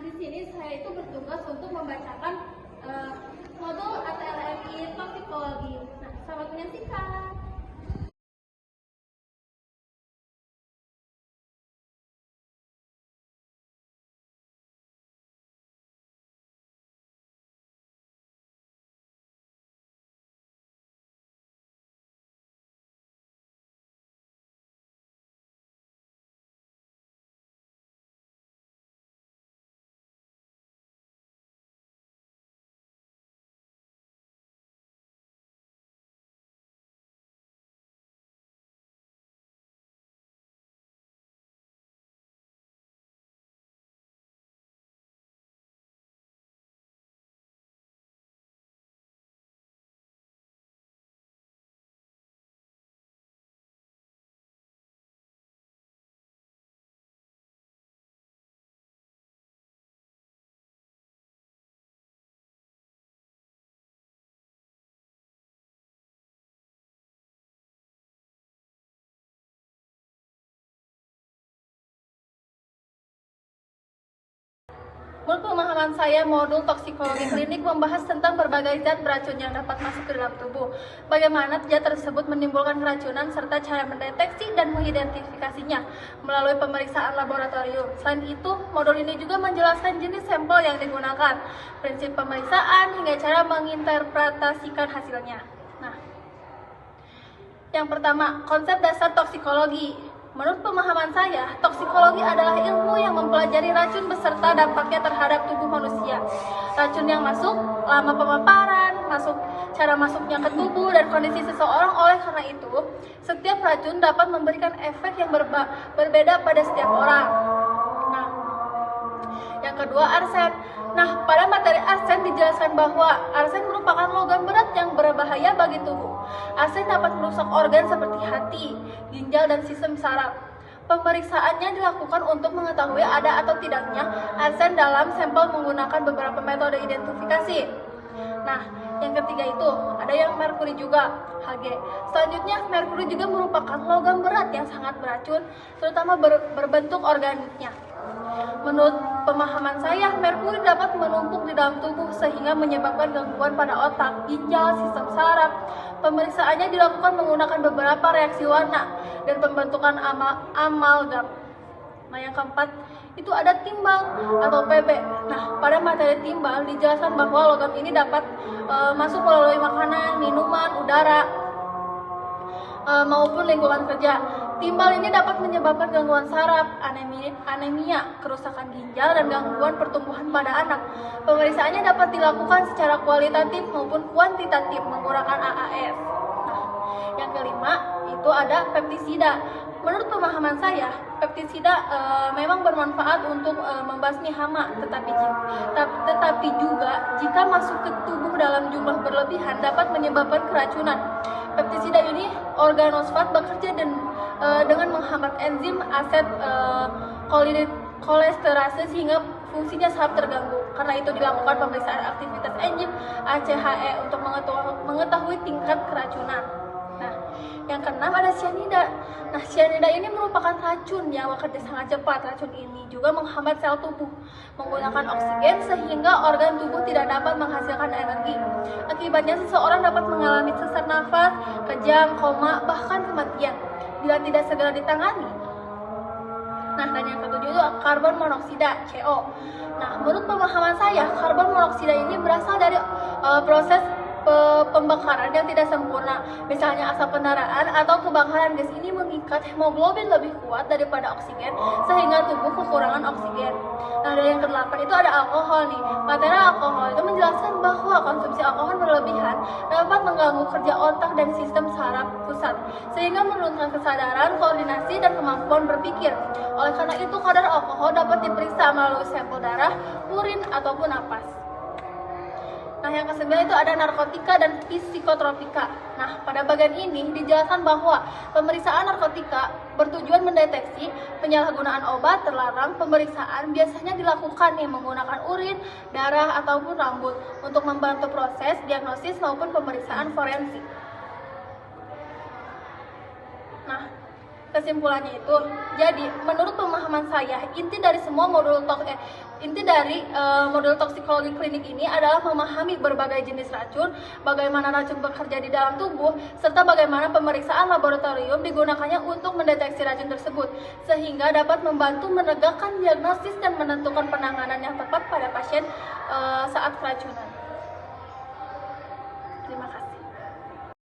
di sini saya itu bertugas untuk membacakan modul ATLMI toksikologi. Nah, selamat menyaksikan. Menurut pemahaman saya, modul toksikologi klinik membahas tentang berbagai zat beracun yang dapat masuk ke dalam tubuh, bagaimana zat tersebut menimbulkan keracunan, serta cara mendeteksi dan mengidentifikasinya melalui pemeriksaan laboratorium. Selain itu, modul ini juga menjelaskan jenis sampel yang digunakan, prinsip pemeriksaan, hingga cara menginterpretasikan hasilnya. Nah, yang pertama, konsep dasar toksikologi. Menurut pemahaman saya, toksikologi adalah ilmu yang mempelajari racun beserta dampaknya terhadap tubuh manusia. Racun yang masuk, lama pemaparan, cara masuknya ke tubuh, dan kondisi seseorang. Oleh karena itu, setiap racun dapat memberikan efek yang berbeda pada setiap orang. Nah, yang kedua, arsen. Nah, pada materi arsen dijelaskan bahwa arsen merupakan logam berat yang berbahaya bagi tubuh. Arsen dapat merusak organ seperti hati, ginjal, dan sistem saraf. Pemeriksaannya dilakukan untuk mengetahui ada atau tidaknya arsen dalam sampel menggunakan beberapa metode identifikasi. Nah, yang ketiga itu ada yang merkuri juga, Hg. Selanjutnya, merkuri juga merupakan logam berat yang sangat beracun, terutama berbentuk organiknya. Menurut pemahaman saya, merkuri dapat menumpuk di dalam tubuh sehingga menyebabkan gangguan pada otak, ginjal, sistem saraf. Pemeriksaannya dilakukan menggunakan beberapa reaksi warna dan pembentukan amalgam. Nah, yang keempat itu ada timbal atau Pb. Nah, pada materi timbal dijelaskan bahwa logam ini dapat masuk melalui makanan, minuman, udara, maupun lingkungan kerja. Timbal ini dapat menyebabkan gangguan saraf, anemia, kerusakan ginjal, dan gangguan pertumbuhan pada anak. Pemeriksaannya dapat dilakukan secara kualitatif maupun kuantitatif menggunakan AAS. Nah, yang kelima itu ada peptisida. Menurut pemahaman saya, peptisida memang bermanfaat untuk membasmi hama, tetapi juga jika masuk ke tubuh dalam jumlah berlebihan dapat menyebabkan keracunan. Peptisida ini organosfat bekerja dengan menghambat enzim aset kolesterase sehingga fungsinya sangat terganggu. Karena itu dilakukan pemeriksaan aktivitas enzim ACHE untuk mengetahui tingkat keracunan. Nah, yang keenam ada cyanida. Nah, cyanida ini merupakan racun yang bekerja sangat cepat. Racun ini juga menghambat sel tubuh menggunakan oksigen sehingga organ tubuh tidak dapat menghasilkan energi. Akibatnya seseorang dapat mengalami sesak nafas, kejang, koma, bahkan kematian bila tidak segera ditangani. Nah, dan yang ketujuh itu karbon monoksida, CO. Nah, menurut pemahaman saya, karbon monoksida ini berasal dari proses pembakaran yang tidak sempurna, misalnya asap kendaraan atau kebakaran. Gas ini mengikat hemoglobin lebih kuat daripada oksigen sehingga tubuh kekurangan oksigen. Nah, dan yang kedelapan itu ada alkohol nih. Materi alkohol itu menjelaskan bahwa konsumsi alkohol berlebihan dapat mengganggu kerja otak dan sistem saraf pusat sehingga menurunkan kesadaran, koordinasi, dan kemampuan berpikir. Oleh karena itu, kadar alkohol dapat diperiksa melalui sampel darah, urin, ataupun napas. Nah, yang kesembilan itu ada narkotika dan psikotropika. Nah, pada bagian ini dijelaskan bahwa pemeriksaan narkotika bertujuan mendeteksi penyalahgunaan obat terlarang. Pemeriksaan biasanya dilakukan menggunakan urin, darah, ataupun rambut untuk membantu proses diagnosis maupun pemeriksaan forensik. Nah, Kesimpulannya itu, jadi menurut pemahaman saya, inti dari modul toksikologi klinik ini adalah memahami berbagai jenis racun, bagaimana racun bekerja di dalam tubuh, serta bagaimana pemeriksaan laboratorium digunakannya untuk mendeteksi racun tersebut, sehingga dapat membantu menegakkan diagnosis dan menentukan penanganan yang tepat pada pasien saat keracunan.